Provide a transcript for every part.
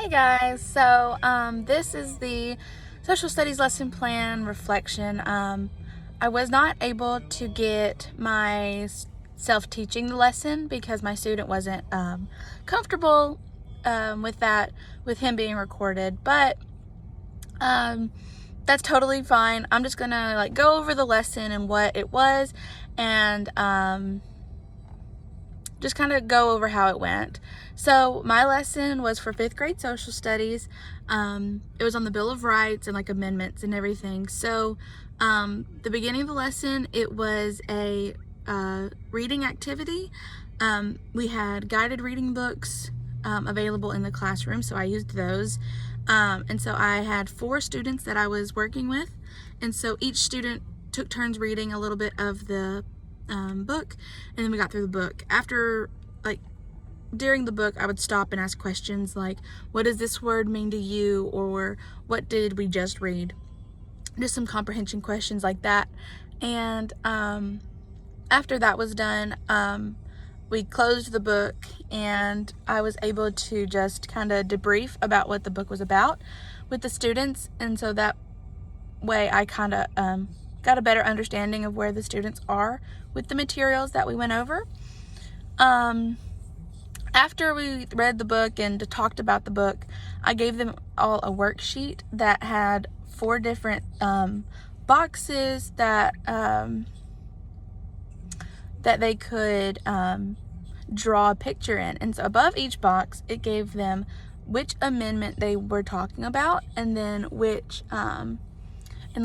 Hey guys, so this is the social studies lesson plan reflection. I was not able to get my self-teaching the lesson because my student wasn't comfortable with him being recorded, but that's totally fine. I'm just gonna go over the lesson and what it was, and just kind of go over how it went. So my lesson was for 5th grade social studies. It was on the Bill of Rights and amendments and everything. So the beginning of the lesson, it was a reading activity. We had guided reading books available in the classroom, so I used those. And so I had 4 students that I was working with, and so each student took turns reading a little bit of the book, and then we got through the book. After, during the book, I would stop and ask questions like, what does this word mean to you, or what did we just read? Just some comprehension questions like that. And after that was done, we closed the book, and I was able to just kind of debrief about what the book was about with the students, and so that way I kind of got a better understanding of where the students are with the materials that we went over. After we read the book and talked about the book, I gave them all a worksheet that had 4 different boxes that they could draw a picture in. And so above each box, it gave them which amendment they were talking about, and then which and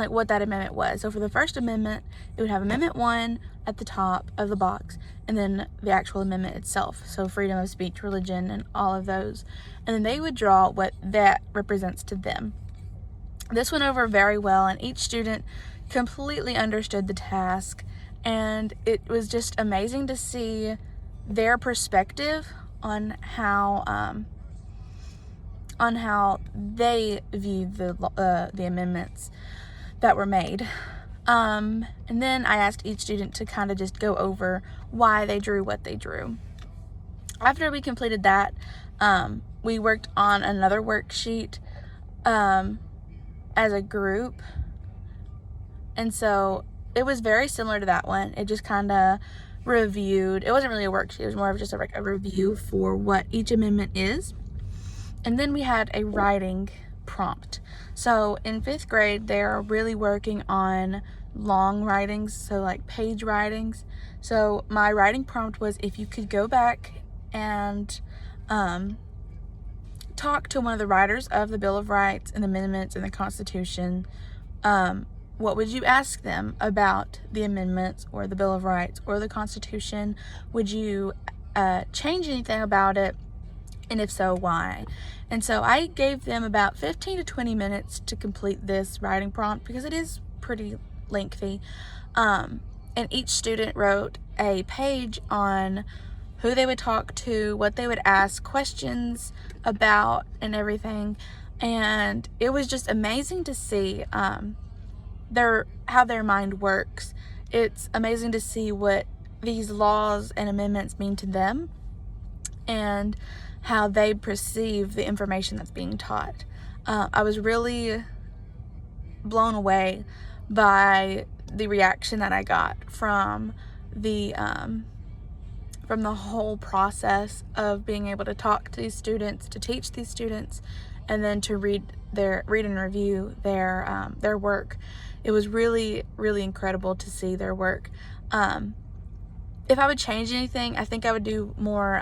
what that amendment was. So for the first amendment, it would have Amendment 1 at the top of the box, and then the actual amendment itself, so freedom of speech, religion, and all of those. And then they would draw what that represents to them. This went over very well, and each student completely understood the task, and it was just amazing to see their perspective on how they viewed the amendments that were made. And then I asked each student to kind of just go over why they drew what they drew. After we completed that, we worked on another worksheet as a group, and so it was very similar to that one. It just kind of reviewed. It wasn't really a worksheet, it was more of just a review for what each amendment is. And then we had a writing prompt. So in 5th grade, they're really working on long writings, so page writings. So my writing prompt was, if you could go back and talk to one of the writers of the Bill of Rights and the amendments and the Constitution, what would you ask them about the amendments or the Bill of Rights or the Constitution? Would you change anything about it? And if so, why? And so I gave them about 15 to 20 minutes to complete this writing prompt because it is pretty lengthy. And each student wrote a page on who they would talk to, what they would ask questions about, and everything. And it was just amazing to see how their mind works. It's amazing to see what these laws and amendments mean to them, and how they perceive the information that's being taught. I was really blown away by the reaction that I got from the whole process of being able to talk to these students, to teach these students, and then to read and review their work. It was really, really incredible to see their work. If I would change anything, I think I would do more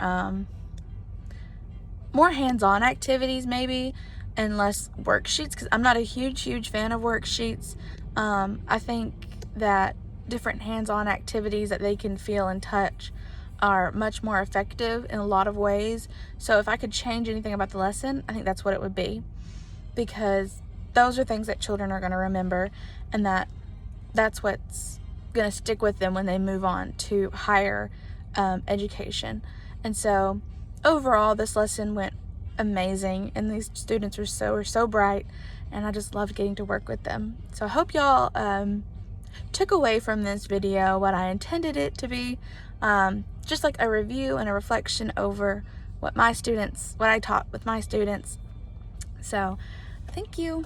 hands-on activities maybe, and less worksheets, because I'm not a huge fan of worksheets. I think that different hands-on activities that they can feel and touch are much more effective in a lot of ways. So if I could change anything about the lesson, I think that's what it would be, because those are things that children are going to remember, and that's what's going to stick with them when they move on to higher education. And so overall, this lesson went amazing, and these students were so bright, and I just loved getting to work with them. So I hope y'all took away from this video what I intended it to be, just a review and a reflection over what I taught with my students, So thank you.